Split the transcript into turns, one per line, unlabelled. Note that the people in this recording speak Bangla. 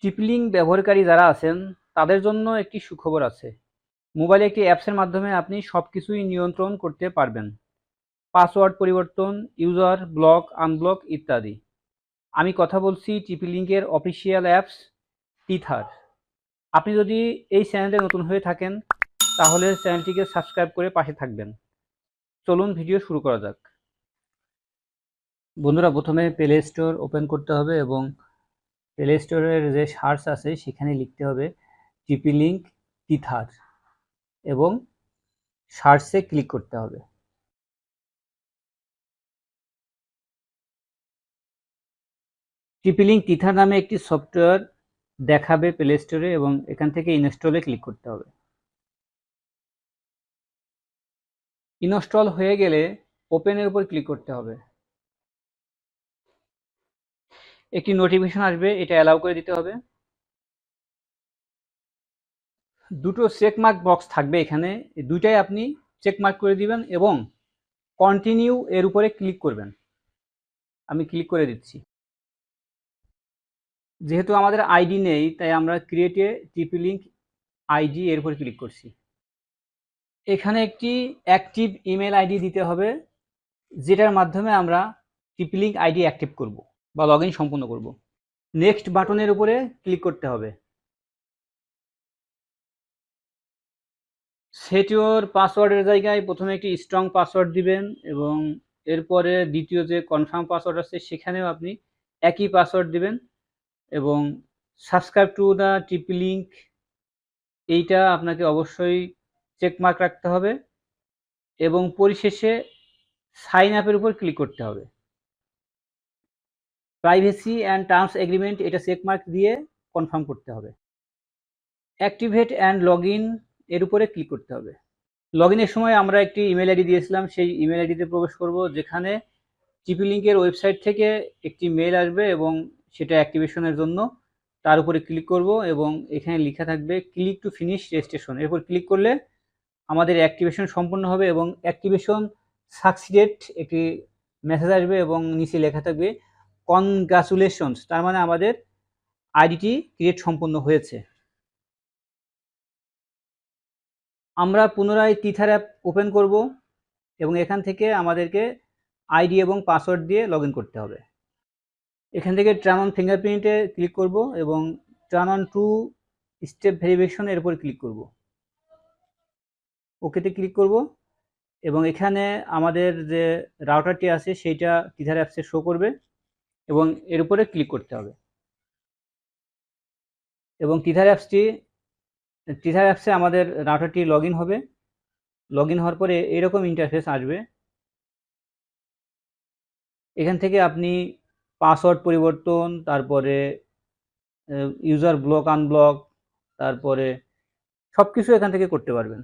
টিপলিং ব্যবহারকারী যারা আছেন তাদের জন্য একটি সুখবর আছে। মোবাইলে একটি অ্যাপসের মাধ্যমে আপনি সবকিছুই নিয়ন্ত্রণ করতে পারবেন। পাসওয়ার্ড পরিবর্তন, ইউজার ব্লক, আনব্লক ইত্যাদি। আমি কথা বলছি টিপলিংকের অফিসিয়াল অ্যাপস টিথার। আপনি যদি এই চ্যানেলে নতুন হয়ে থাকেন তাহলে চ্যানেলটিকে সাবস্ক্রাইব করে পাশে থাকবেন। চলুন ভিডিও শুরু করা যাক। বন্ধুরা, প্রথমে প্লে স্টোর ওপেন করতে হবে এবং প্লে স্টোরের যে সার্চ আছে সেখানে লিখতে হবে টিপলিংক টিথার এবং সার্চে ক্লিক করতে হবে। টিপলিংক টিথার নামে একটি সফটওয়্যার দেখাবে প্লে স্টোরে এবং এখান থেকে ইনস্টলে ক্লিক করতে হবে। ইনস্টল হয়ে গেলে ওপেনের উপর ক্লিক করতে হবে। একটি নোটিফিকেশন আসবে, এটা অ্যালাউ করে দিতে হবে। দুটো চেকমার্ক বক্স থাকবে এখানে, দুইটাই আপনি চেকমার্ক করে দিবেন এবং কন্টিনিউ এর উপরে ক্লিক করবেন। আমি ক্লিক করে দিচ্ছি। যেহেতু আমাদের আইডি নেই তাই আমরা ক্রিয়েট এ টিপলিংক আইডি এর উপর ক্লিক করছি। এখানে একটি অ্যাক্টিভ ইমেল আইডি দিতে হবে যেটার মাধ্যমে আমরা টিপলিংক আইডি অ্যাক্টিভ করব বা লগ ইন সম্পূর্ণ করব। নেক্সট বাটনের উপরে ক্লিক করতে হবে। সেট ইউর পাসওয়ার্ডের জায়গায় প্রথমে একটি স্ট্রং পাসওয়ার্ড দিবেন এবং এরপরে দ্বিতীয় যে কনফার্ম পাসওয়ার্ড আছে সেখানেও আপনি একই পাসওয়ার্ড দিবেন এবং সাবস্ক্রাইব টু দ্য টিপলিংক এইটা আপনাকে অবশ্যই চেকমার্ক রাখতে হবে এবং পরিশেষে সাইন আপের উপর ক্লিক করতে হবে। প্রাইভেসি অ্যান্ড টার্মস এগ্রিমেন্ট এটা চেকমার্ক দিয়ে কনফার্ম করতে হবে। অ্যাক্টিভেট অ্যান্ড লগ ইন এর উপরে ক্লিক করতে হবে। লগ ইনের সময় আমরা একটি ইমেল আইডি দিয়েছিলাম, সেই ইমেল আইডিতে প্রবেশ করব যেখানে টিপলিংকের ওয়েবসাইট থেকে একটি মেল আসবে এবং সেটা অ্যাক্টিভেশনের জন্য তার উপরে ক্লিক করব এবং এখানে লেখা থাকবে ক্লিক টু ফিনিশ রেজিস্ট্রেশন। এরপর ক্লিক করলে আমাদের অ্যাক্টিভেশন সম্পূর্ণ হবে এবং অ্যাক্টিভেশন সাকসিডেড একটি মেসেজ আসবে এবং নিচে লেখা থাকবে কনগ্রাচুলেশনস, তার মানে আমাদের আইডিটি ক্রিয়েট সম্পূর্ণ হয়েছে। আমরা পুনরায় টিথার অ্যাপ ওপেন করব এবং এখান থেকে আমাদেরকে আইডি এবং পাসওয়ার্ড দিয়ে লগ ইন করতে হবে। এখান থেকে টার্ন অন ফিঙ্গারপ্রিন্টে ক্লিক করব এবং turn on two step verification এর উপর ক্লিক করব। ওকেতে ক্লিক করব এবং এখানে আমাদের যে রাউটারটি আছে সেইটা টিথার অ্যাপসে শো করবে এবং এর উপরে ক্লিক করতে হবে এবং টিথার অ্যাপসে আমাদের রাউটারটি লগ ইন হবে। লগ ইন হওয়ার পরে এরকম ইন্টারফেস আসবে। এখান থেকে আপনি পাসওয়ার্ড পরিবর্তন, তারপরে ইউজার ব্লক আনব্লক, তারপরে সব কিছু এখান থেকে করতে পারবেন।